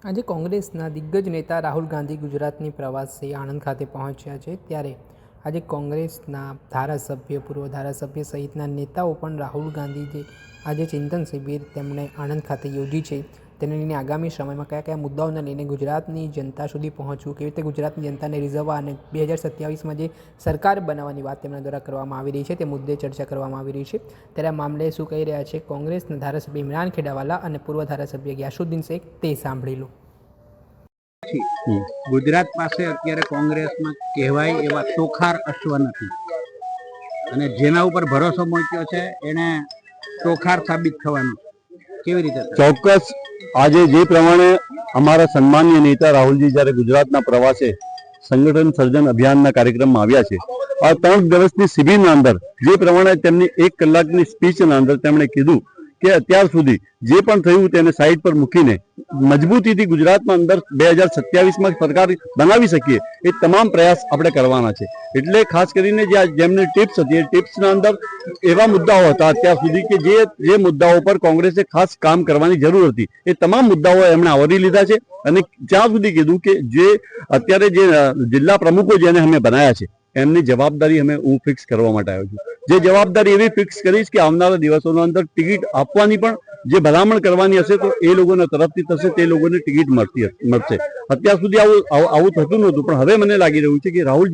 આજે કોંગ્રેસના દિગ્ગજ નેતા રાહુલ ગાંધી ગુજરાતની પ્રવાસે આણંદ ખાતે પહોંચ્યા છે, ત્યારે આજે કોંગ્રેસના ધારાસભ્ય, પૂર્વ ધારાસભ્ય સહિતના નેતાઓ પણ રાહુલ ગાંધી જે આજે ચિંતન શિબિર તેમણે આણંદ ખાતે યોજી છે તેને લઈને આગામી સમયમાં કયા કયા મુદ્દાઓને લઈને ગુજરાતની જનતા સુધી પહોંચવું, કેવી રીતે ગુજરાતની જનતાને રીઝવવા અને 2027માં જે સરકાર બનાવવાની વાત તેમના દ્વારા કરવામાં આવી રહી છે તે મુદ્દે ચર્ચા કરવામાં આવી રહી છે। ત્યારે આ મામલે શું કહી રહ્યા છે કોંગ્રેસના ધારાસભ્ય ઇમરાન ખેડાવાલા અને પૂર્વ ધારાસભ્ય ગ્યાસુદ્દીન શેખ તે સાંભળી લો। ગુજરાત પાસે અત્યારે કોંગ્રેસમાં કહેવાય એવા ચોખાર અશ્વ નથી અને જેના ઉપર ભરોસો મૂક્યો છે એને ચોખાર સાબિત થવાનું કેવી રીતે? ચોક્કસ આજે જે પ્રમાણે અમારા સન્માનીય નેતા રાહુલજી જ્યારે ગુજરાતના પ્રવાસે સંગઠન સર્જન અભિયાનના કાર્યક્રમમાં આવ્યા છે, આ 3 દિવસની શિબિરના અંદર જે પ્રમાણે તેમની 1 કલાકની સ્પીચના અંદર તેમણે કીધું કે અત્યાર સુધી જે પણ થયું તેને સાઈડ પર મૂકીને મજબૂતીથી ગુજરાતમાં અંદર 2027માં સરકાર બનાવી શકીએ એ તમામ પ્રયાસ આપણે કરવાના છે। એટલે ખાસ કરીને જેમની ટિપ્સ હતી એ ટિપ્સના અંદર એવા મુદ્દાઓ હતા અત્યાર સુધી કે જે મુદ્દાઓ પર કોંગ્રેસે ખાસ કામ કરવાની જરૂર હતી એ તમામ મુદ્દાઓ એમણે આવરી લીધા છે અને ત્યાં સુધી કીધું કે જે અત્યારે જે જિલ્લા પ્રમુખો જેને અમે બનાવ્યા છે એમની જવાબદારી હું ફિક્સ કરવા માટે આવ્યો છું। જે જવાબદારી એવી ફિક્સ કરીશ કે આવનારા દિવસોના અંદર ટિકિટ આપવાની પણ જે ભલામણ કરવાની હશે તો એ લોકોના તરફથી થશે, તે લોકોને ટિકિટ મળશે। અત્યાર સુધી આવું થતું નહોતું, પણ હવે મને લાગી રહ્યું છે કે રાહુલ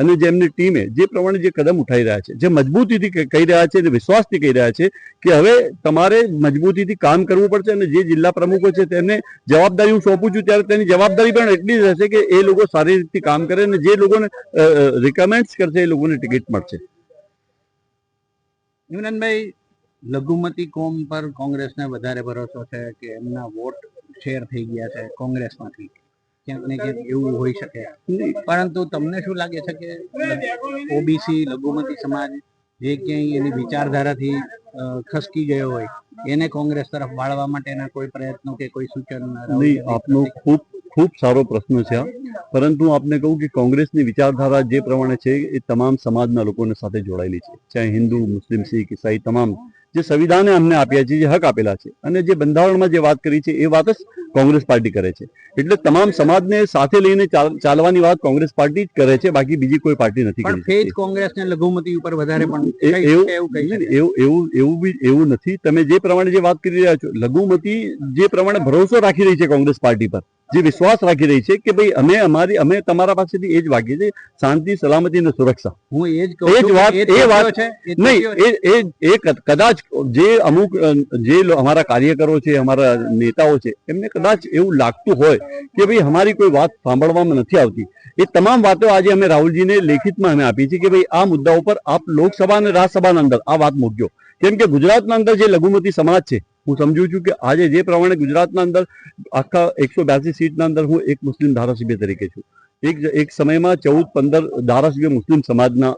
અને જે એમની ટીમે જે પ્રમાણે જે કદમ ઉઠાવી રહ્યા છે, જે મજબૂતીથી કહી રહ્યા છે, જે વિશ્વાસથી કહી રહ્યા છે કે હવે તમારે મજબૂતીથી કામ કરવું પડશે અને જે જિલ્લા પ્રમુખો છે તેમને જવાબદારી હું સોંપું છું ત્યારે તેની જવાબદારી પણ એટલી જ રહેશે કે એ લોકો સારી રીતે કામ કરે અને જે લોકોને રિકમેન્ડ કરશે એ લોકોને ટિકિટ મળશે। ઇમરાનભાઈ, લઘુમતી કોમ પર કોંગ્રેસને વધારે ભરોસો છે કે એમના વોટ શેર થઈ ગયા છે કોંગ્રેસમાંથી, ક્યાંક ને ક્યાંક એવું હોઈ શકે, પરંતુ તમને શું લાગે છે કે ઓબીસી લઘુમતી સમાજ જે ક્યાંય એની વિચારધારાથી ખસકી ગયો હોય એને કોંગ્રેસ તરફ વાળવા માટેના કોઈ પ્રયત્નો કે કોઈ સૂચન? નહીં, આપનો ખૂબ સારો પ્રશ્ન છે આ, પરંતુ આપને કહું કે કોંગ્રેસની વિચારધારા જે પ્રમાણે છે એ તમામ સમાજના લોકોને સાથે જોડાયેલી છે, ચાહે હિન્દુ, મુસ્લિમ, શીખ, ઈસાઈ, તમામ જે સંવિધાને અમને આપ્યા છે, જે હક આપેલા છે અને જે બંધારણમાં જે વાત કરી છે એ વાત જ કોંગ્રેસ પાર્ટી કરે છે। એટલે તમામ સમાજને સાથે લઈને ચાલવાની વાત કોંગ્રેસ પાર્ટી જ કરે છે, બાકી બીજી કોઈ પાર્ટી નથી કરતી। ફેઝ કોંગ્રેસને લઘુમતી ઉપર વધારે પણ એવું નથી। તમે જે પ્રમાણે જે વાત કરી રહ્યા છો, લઘુમતી જે પ્રમાણે ભરોસો રાખી રહી છે કોંગ્રેસ પાર્ટી પર, જે વિશ્વાસ રાખી રહી છે કે ભાઈ અમે તમારા પાસેથી એ જ માગીએ છીએ, શાંતિ, સલામતી અને સુરક્ષા। હું એ જ વાત નહીં, એ કદાચ જે અમુક જે અમારા કાર્યકરો છે, અમારા નેતાઓ છે, એમને કદાચ એવું લાગતું હોય કે ભાઈ અમારી કોઈ વાત સાંભળવામાં નથી આવતી, એ તમામ વાતો આજે અમે રાહુલજીને લેખિતમાં અમે આપી છે કે ભાઈ આ મુદ્દા ઉપર આપ લોકસભા અને રાજ્યસભાના અંદર આ વાત મૂકજો। કેમ કે ગુજરાતના અંદર જે લઘુમતી સમાજ છે, હું સમજુ છું કે આજે જે પ્રમાણે ગુજરાતના અંદર આખા 182 સીટના અંદર હું એક મુસ્લિમ ધારાસભ્ય તરીકે છું, એક સમયમાં 14-15 ધારાસભ્ય મુસ્લિમ સમાજના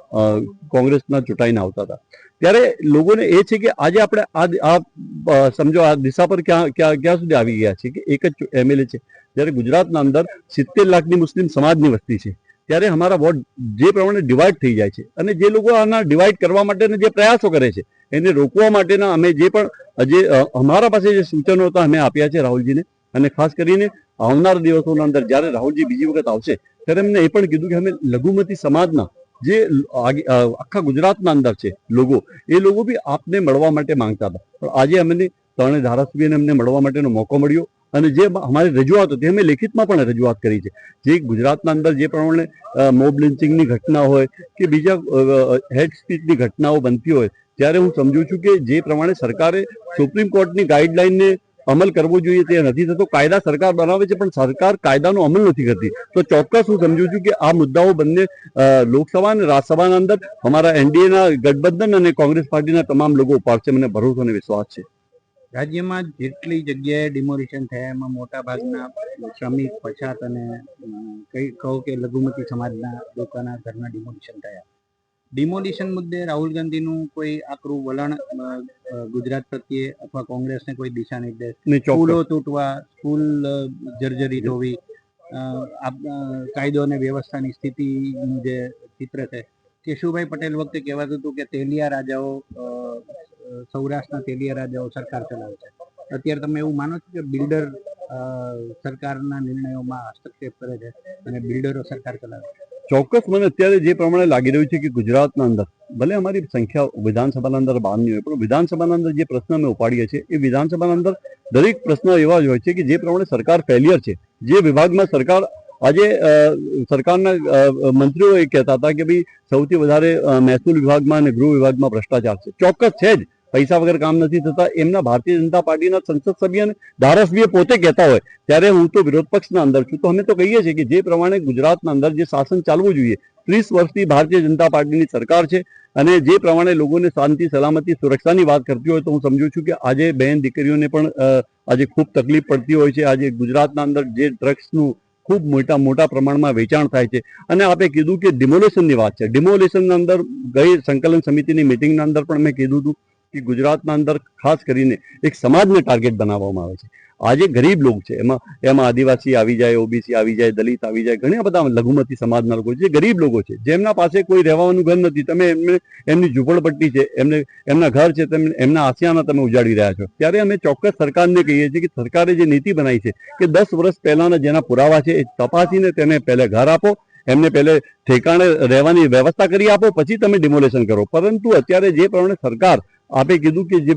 કોંગ્રેસના ચૂંટાઈને આવતા હતા, ત્યારે લોકોને એ છે કે આજે આપણે આ સમજો આ દિશા પર ક્યાં સુધી આવી ગયા છે કે એક જ એમએલએ છે, જ્યારે ગુજરાતના અંદર 70 લાખની મુસ્લિમ સમાજની વસ્તી છે, ત્યારે અમારા વોટ જે પ્રમાણે ડિવાઈડ થઈ જાય છે અને જે લોકો આના ડિવાઈડ કરવા માટેના જે પ્રયાસો કરે છે એને રોકવા માટેના અમે જે અમારા પાસે જે સૂચનો હતા અમે આપ્યા છે રાહુલજીને। અને ખાસ કરીને આવનારા દિવસોના અંદર જ્યારે રાહુલજી બીજી વખત આવશે ત્યારે એમને એ પણ કીધું કે અમે લઘુમતી સમાજના જે આખા ગુજરાતના અંદર છે એ લોકો બી આપને મળવા માટે માંગતા હતા, પણ આજે અમને 3 ધારાસભ્યોને અમને મળવા માટેનો મોકો મળ્યો અને જે અમારી રજૂઆત હતી અમે લેખિતમાં પણ રજૂઆત કરી છે। જે ગુજરાતના અંદર જે પ્રમાણે મોબ લિન્ચિંગની ઘટના હોય કે બીજા હેડ સ્પીચની ઘટનાઓ બનતી હોય, ત્યારે હું સમજુ છું કે જે પ્રમાણે સરકારે સુપ્રીમ કોર્ટની ગાઈડલાઈનને અમલ કરવો જોઈએ તે નથી થતો। કાયદા સરકાર બનાવે છે પણ સરકાર કાયદાનો અમલ નથી કરતી, તો ચોક્કસ હું સમજુ છું કે આ મુદ્દાઓ બંને લોકસભા અને રાજ્યસભાના અંદર અમારા એનડીએના ગઠબંધન અને કોંગ્રેસ પાર્ટીના તમામ લોકો ઉપાડશે, મને ભરોસો અને વિશ્વાસ છે। રાજ્યમાં જેટલી જગ્યાએ ડિમોલિશન થયા એમાં મોટા ભાગના શ્રમિક, પછાત અને કહો કે લઘુમતી સમાજના લોકોના ઘરના ડિમોલિશન થયા। ડિમોલિશન મુદ્દે રાહુલ ગાંધીનું કોઈ આકરું વલણ ગુજરાત પ્રત્યે અથવા કોંગ્રેસને કોઈ દિશા નિર્દેશ? સ્કૂલો તૂટવા, સ્કૂલ જર્જરિત હોવી, કાયદો અને વ્યવસ્થાની સ્થિતિનું જે ચિત્ર છે, કેશુભાઈ પટેલ વખતે કહેવાતું હતું કે તેલિયા રાજાઓ, સૌરાષ્ટ્રના તેલિયા રાજાઓ સરકાર ચલાવે છે, અત્યારે તમે એવું માનો છો કે બિલ્ડર સરકારના નિર્ણયોમાં હસ્તક્ષેપ કરે છે અને બિલ્ડરો સરકાર ચલાવે છે. ચોક્કસ મને અત્યારે જે પ્રમાણે લાગી રહ્યું છે કે ગુજરાતના અંદર ભલે અમારી સંખ્યા વિધાનસભાના અંદર 12 ની હોય પણ વિધાનસભાના અંદર જે પ્રશ્ન અમે ઉપાડીએ છીએ એ વિધાનસભાના અંદર દરેક પ્રશ્ન એવા જ હોય છે કે જે પ્રમાણે સરકાર ફેલિયર છે. જે વિભાગમાં સરકાર આજે સરકારના મંત્રીઓ એ કહેતા હતા કે ભાઈ સૌથી વધારે મહેસૂલ વિભાગમાં અને ગૃહ વિભાગમાં ભ્રષ્ટાચાર છે. ચોક્કસ છે જ. પૈસા વગર કામ નથી થતા. એમના ભારતીય જનતા પાર્ટીના સંસદ સભ્ય અને ધારાસભ્ય પોતે કહેતા હોય ત્યારે હું તો વિરોધ પક્ષના અંદર છું તો અમે તો કહીએ છીએ કે જે પ્રમાણે ગુજરાતના અંદર જે શાસન ચાલવું જોઈએ 30 વર્ષથી ભારતીય જનતા પાર્ટીની સરકાર છે અને જે પ્રમાણે લોકોને શાંતિ સલામતી સુરક્ષાની વાત કરતી હોય તો હું સમજુ છું કે આજે બહેન દીકરીઓને પણ આજે ખૂબ તકલીફ પડતી હોય છે. આજે ગુજરાતના અંદર જે ડ્રગ્સનું ખૂબ મોટા પ્રમાણમાં વેચાણ થાય છે અને આપે કીધું કે ડિમોલેશનની વાત છે. ડિમોલેશનના અંદર ગઈ સંકલન સમિતિની મિટિંગના અંદર પણ મેં કીધું હતું કે ગુજરાતના અંદર ખાસ કરીને એક સમાજને ટાર્ગેટ બનાવવામાં આવે છે. આજે ગરીબ લોકો છે એમાં આદિવાસી આવી જાય, ઓબીસી આવી જાય, દલિત આવી જાય, ઘણા બધા લઘુમતી સમાજના લોકો છે, ગરીબ લોકો છે જેમના પાસે કોઈ રહેવાનું ઘર નથી. તમે એમની ઝૂંપડપટ્ટી છે, એમના ઘર છે, એમના આસિયાના તમે ઉજાડી રહ્યા છો. ત્યારે અમે ચોક્કસ સરકારને કહીએ છીએ કે સરકારે જે નીતિ બનાવી છે કે 10 વર્ષ પહેલાના જેના પુરાવા છે એ તપાસીને તેને પહેલે ઘર આપો, એમને પહેલે ઠેકાણે રહેવાની વ્યવસ્થા કરી આપો, પછી તમે ડિમોલેશન કરો. પરંતુ અત્યારે જે પ્રમાણે સરકાર આપે કીધું કે જે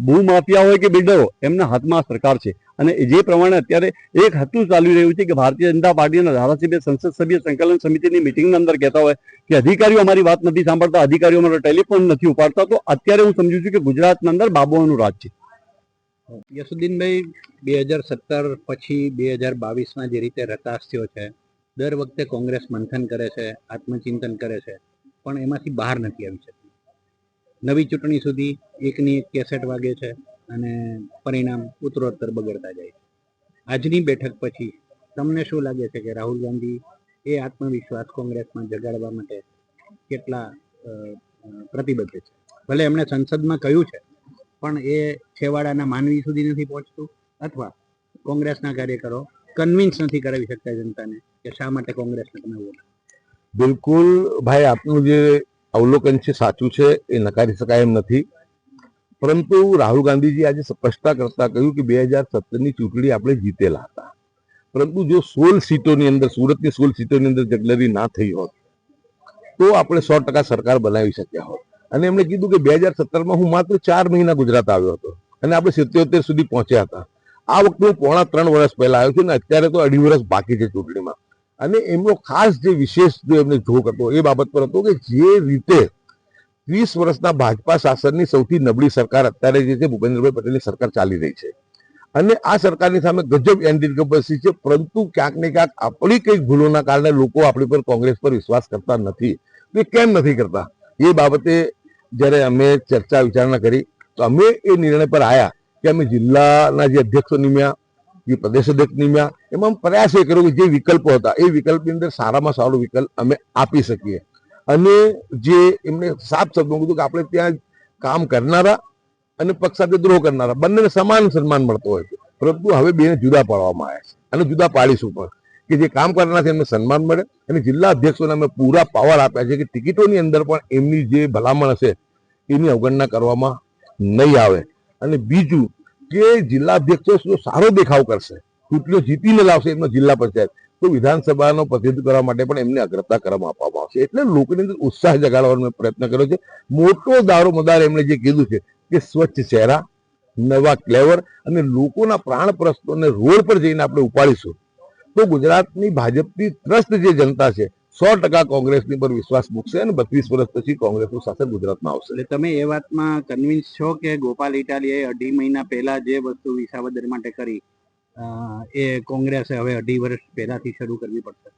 ભૂમાફિયા હોય કે બિલ્ડરો એમના હાથમાં સરકાર છે અને જે પ્રમાણે અત્યારે એક હતું ચાલી રહ્યું છે કે ભારતીય જનતા પાર્ટીના ધારાસભ્ય સંસદ સભ્ય સંકલન સમિતિની મિટિંગના અંદર કહેતા હોય કે અધિકારીઓ અમારી વાત નથી સાંભળતા, અધિકારીઓ અમારો ટેલિફોન નથી ઉપાડતા. તો અત્યારે હું સમજુ છું કે ગુજરાતના અંદર બાબુઓનું રાજ છે. યસુદ્દીનભાઈ, 2017 પછી 2022માં જે રીતે રતાશ થયો છે, દર વખતે કોંગ્રેસ મંથન કરે છે, આત્મચિંતન કરે છે, પણ એમાંથી બહાર નથી આવી શકતી. નવી ચૂંટણી સુધી એકની એક કેસેટ વાગે છે અને પરિણામ ઉત્તરોત્તર બગડતા જાય છે. આજની બેઠક પછી તમને શું લાગે છે કે રાહુલ ગાંધી એ આત્મવિશ્વાસ કોંગ્રેસમાં જગાડવા માટે કેટલા પ્રતિબદ્ધ છે? ભલે એમણે સંસદમાં કહ્યું છે પણ એ છેવાડાના માનવી સુધી નથી પહોંચતું અથવા કોંગ્રેસના કાર્યકરો કન્વિન્સ નથી કરાવી શકતા જનતાને કે શા માટે કોંગ્રેસને તમે વોટ. બિલકુલ ભાઈ, આપનું જે અવલોકન છે સાચું છે, એ નકારી શકાય એમ નથી. પરંતુ રાહુલ ગાંધીજી આજે સ્પષ્ટતા કરતા કહ્યું કે 2017ની ચૂંટણી આપણે જીતેલા હતા, પરંતુ જો 16 સીટોની અંદર, સુરતની 16 સીટોની અંદર જગલરી ના થઈ હોત તો આપણે 100% સરકાર બનાવી શક્યા હોત. અને એમણે કીધું કે 2017માં હું માત્ર 4 મહિના ગુજરાત આવ્યો હતો અને આપણે 77 સુધી પહોંચ્યા હતા. આ વખતે હું પોણા 3 વર્ષ પહેલા આવ્યો છું ને અત્યારે તો 2.5 વર્ષ બાકી છે ચૂંટણીમાં. અને એમનો ખાસ જે વિશેષ જો એમને જોક હતો એ બાબત પર હતો કે જે રીતે 30 વર્ષના ભાજપા શાસનની સૌથી નબળી સરકાર અત્યારે જે છે ભૂપેન્દ્રભાઈ પટેલની સરકાર ચાલી રહી છે અને આ સરકારની સામે ગજબ એન્ટી ઇન્કમ્બન્સી છે. પરંતુ ક્યાંક ને ક્યાંક આપણી કંઈક ભૂલોના કારણે લોકો આપણી પર, કોંગ્રેસ પર વિશ્વાસ કરતા નથી. એ કેમ નથી કરતા એ બાબતે જ્યારે અમે ચર્ચા વિચારણા કરી તો અમે એ નિર્ણય પર આવ્યા કે અમે જિલ્લાના જે અધ્યક્ષો નિમ્યા, જે પ્રદેશ અધ્યક્ષ નિમ્યા, એમાં પ્રયાસ એ કર્યો કે જે વિકલ્પો હતા એ વિકલ્પની અંદર સારામાં સારો વિકલ્પ અમે આપી શકીએ. અને જે એમને સાફ શબ્દોમાં કીધું કે આપણે ત્યાં કામ કરનારા અને પક્ષ સાથે દ્રોહ કરનારા બંનેને સમાન સન્માન મળતો હોય છે, પરંતુ હવે બેને જુદા પાડવામાં આવ્યા છે અને જુદા પાડીશું પણ કે જે કામ કરનારા છે એમને સન્માન મળે. અને જિલ્લા અધ્યક્ષોને અમે પૂરા પાવર આપ્યા છે કે ટિકિટોની અંદર પણ એમની જે ભલામણ હશે એની અવગણના કરવામાં નહીં આવે. અને બીજું કે જિલ્લા અધ્યક્ષો જો સારો દેખાવ કરશે, ચૂંટણીઓ જીતીને લાવશે એમનો જિલ્લા પંચાયત, તો વિધાનસભાનો પ્રતિનિધિત્વ કરવા માટે પણ એમને અગ્રતા કરવામાં આપવામાં આવશે. એટલે લોકોની અંદર ઉત્સાહ જગાડવાનો મેં પ્રયત્ન કર્યો છે. મોટો દારો મદાર એમણે જે કીધું છે કે સ્વચ્છ ચહેરા, નવા ક્લેવર અને લોકોના પ્રાણ પ્રશ્નોને રોડ પર જઈને આપણે ઉપાડીશું તો ગુજરાતની ભાજપની ત્રસ્ત જે જનતા છે 100% કોંગ્રેસની પર વિશ્વાસ મૂકશે અને 32 વર્ષ પછી કોંગ્રેસનું શાસન ગુજરાતમાં આવશે. એટલે તમે એ વાતમાં કન્વિન્સ છો કે ગોપાલ ઇટાલીએ 2.5 મહિના પહેલા જે વસ્તુ વિસાવદર માટે કરી એ કોંગ્રેસે હવે 2.5 વર્ષ પહેલાથી શરૂ કરવી પડશે?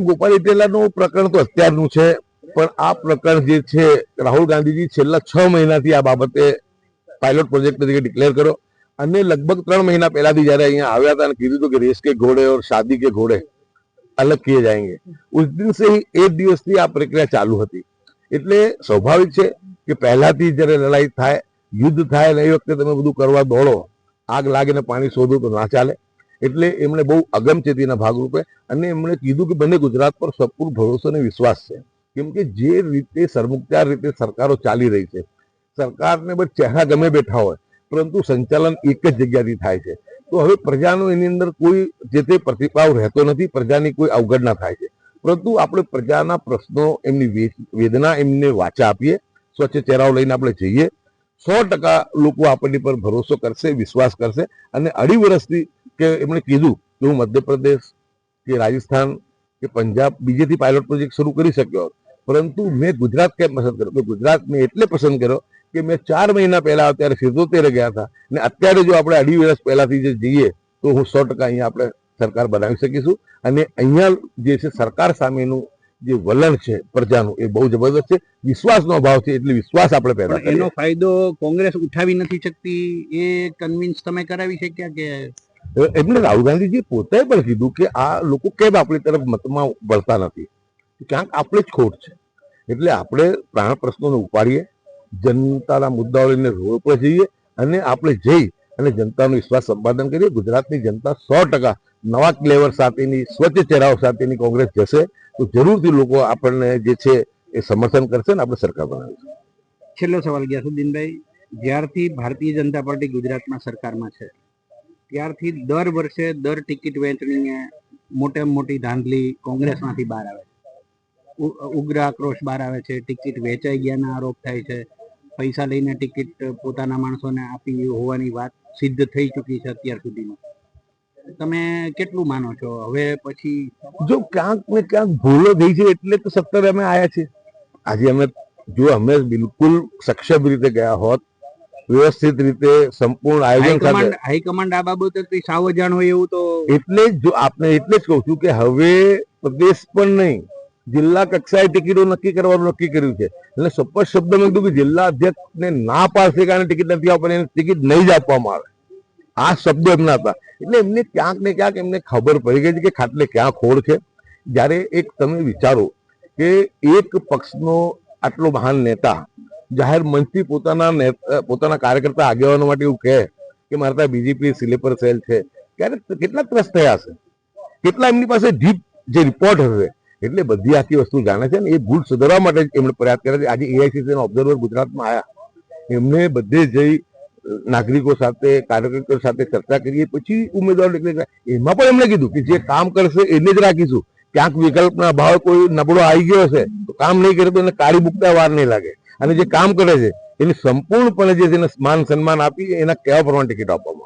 ગોપાલ ઇટાલિયાનું પ્રકરણ તો અત્યારનું છે, પણ આ પ્રકરણ જે છે રાહુલ ગાંધીજી છેલ્લા 6 મહિનાથી આ બાબતે પાયલોટ પ્રોજેક્ટ તરીકે ડિક્લેર કર્યો અને લગભગ 3 મહિના પહેલાથી જયારે અહીંયા આવ્યા હતા અને કીધું હતું કે રેસ કે ઘોડે और शादी के घोड़े अलग किए जाएंगे, उस दिन से ही 1 દિવસથી આ પ્રક્રિયા ચાલુ હતી. એટલે સ્વાભાવિક છે કે પહેલાથી જ્યારે લડાઈ થાય, યુદ્ધ થાય અને એ વખતે તમે બધું કરવા દોડો, આગ લાગીને પાણી શોધો તો ના ચાલે. એટલે એમણે બહુ અગમચેતીના ભાગરૂપે અને એમણે કીધું કે બંને ગુજરાત પર સંપૂર્ણ ભરોસો અને વિશ્વાસ છે. કેમ કે જે રીતે સરમુખત્યાર રીતે સરકારો ચાલી રહી છે, સરકારને બસ ચહેરા ગમે બેઠા હોય પરંતુ સંચાલન એક જ જગ્યાથી થાય છે. તો હવે પ્રજાનો એની અંદર કોઈ જે તે પ્રતિભાવ રહેતો નથી, પ્રજાની કોઈ અવગણના થાય છે. પરંતુ આપણે પ્રજાના પ્રશ્નો, એમની વેદના એમને વાચા આપીએ, સ્વચ્છ ચહેરાઓ લઈને આપણે જઈએ, 100% લોકો આપણી પર ભરોસો કરશે, વિશ્વાસ કરશે. અને 2.5 વર્ષથી કે એમણે કીધું કે હું મધ્યપ્રદેશ કે રાજસ્થાન કે પંજાબ બીજેથી પાયલોટ પ્રોજેક્ટ શરૂ કરી શક્યો, પરંતુ મેં ગુજરાત કેમ પસંદ કર્યો? તો ગુજરાત મેં એટલે પસંદ કર્યો કે મેં 4 મહિના પહેલા અત્યારે 77 ગયા હતા, ને અત્યારે જો આપણે 2.5 વર્ષ પહેલાથી જે જઈએ તો હું 100% અહીંયા આપણે સરકાર બનાવી શકીશું. અને અહીંયા જે છે સરકાર સામેનું જે વલણ છે પ્રજાનું એ બહુ જબરદસ્ત છે, વિશ્વાસનો અભાવ છે, એટલે વિશ્વાસ આપણે પેદા પણ એનો કરીએ. ફાયદો કોંગ્રેસ ઉઠાવી નથી શકતી, એ કન્વિન્સ તમે કરાવી શક્યા કે? એટલે રાહુલ ગાંધીજી પોતે પણ કીધું કે આ લોકો કેમ આપણી તરફ મતમાં વળતા નથી, ક્યાંક આપણે જ ખોટ છે. એટલે આપણે પ્રાણ પ્રશ્નોને ઉપાડીએ, જનતાના મુદ્દાઓ લઈને રોડ પર જઈએ અને આપણે જઈ અને જનતાનો વિશ્વાસ સંપાદન કરીએ. ગુજરાતની જનતા 100% નવા ક્લેવર સાથેની, સ્વચ્છ ચહેરાઓ સાથેની કોંગ્રેસ જશે તો જરૂરથી લોકો આપણને જે છે એ સમર્થન કરશે ને આપણે સરકાર બનાવીશું. છેલ્લો સવાલ ગિયાસુદ્દીનભાઈ, જ્યારથી ભારતીય જનતા પાર્ટી ગુજરાતમાં સરકારમાં છે ત્યારથી દર વર્ષે દર ટિકિટ વહેંચણીએ મોટામાં મોટી ધાંધલી કોંગ્રેસમાંથી બહાર આવે છે, ઉગ્ર આક્રોશ બહાર આવે છે, ટિકિટ વેચાઈ ગયાના આરોપ થાય છે, પૈસા લઈને ટિકિટ પોતાના માણસોને આપી હોવાની વાત સિદ્ધ થઈ ચૂકી છે અત્યાર સુધીમાં. તમે કેટલું માનો છો હવે પછી? જો ક્યાંક ને ક્યાંક ભૂલો થઈ છે એટલે તો 70 અમે આવ્યા છીએ. આજે અમે બિલકુલ સક્ષમ રીતે ગયા હોત, વ્યવસ્થિત રીતે સંપૂર્ણ આયોજન સાથે, હાઈકમાન્ડ આ બાબતે સાવ અજાણ હોય એવું તો એટલે જ જો આપને એટલે જ કહું છું કે હવે પ્રદેશ પણ નહીં, જિલ્લા કક્ષાએ ટિકિટો નક્કી કરવાનું નક્કી કર્યું છે. એટલે સ્પષ્ટ શબ્દમાં કીધું કે જિલ્લા અધ્યક્ષને ના પાડશે કારણ ટિકિટ નથી આપવાની, એને ટિકિટ નહીં જ આપવામાં આવે. આ શબ્દો એમના હતા. એટલે એમને ક્યાંક ને ક્યાંક એમને ખબર પડી ગઈ છે કે ખાટલે ક્યાં ખોડ છે. જ્યારે એક તમે વિચારો કે એક પક્ષનો આટલો મહાન નેતા જાહેર મંચથી પોતાના કાર્યકર્તા આગેવાનો માટે એવું કહે કે મારા ત્યાં બીજેપી સ્લીપર સેલ છે, ત્યારે કેટલા ત્રસ્ત થયા હશે, કેટલા એમની પાસે ડીપ જે રિપોર્ટ હશે. એટલે બધી આખી વસ્તુ જાણે છે ને એ ભૂલ સુધારવા માટે જ એમણે પ્રયાસ કર્યા છે. આજે એઆઈસીસીના ઓબ્ઝર્વર ગુજરાતમાં આવ્યા, એમને બધે જઈ નાગરિકો સાથે, કાર્યકર્તાઓ સાથે ચર્ચા કરીએ, પછી ઉમેદવારો ડિક્લેર, એમાં પણ એમણે કીધું કે જે કામ કરશે એને જ રાખીશું. ક્યાંક વિકલ્પના અભાવે કોઈ નબળો આવી ગયો હશે તો કામ નહીં કરે તો એને કાળી બુકતા વાર નહીં લાગે, અને જે કામ કરે છે એને સંપૂર્ણપણે જે માન સન્માન આપી એના કહેવા પ્રમાણે ટિકિટ આપવામાં.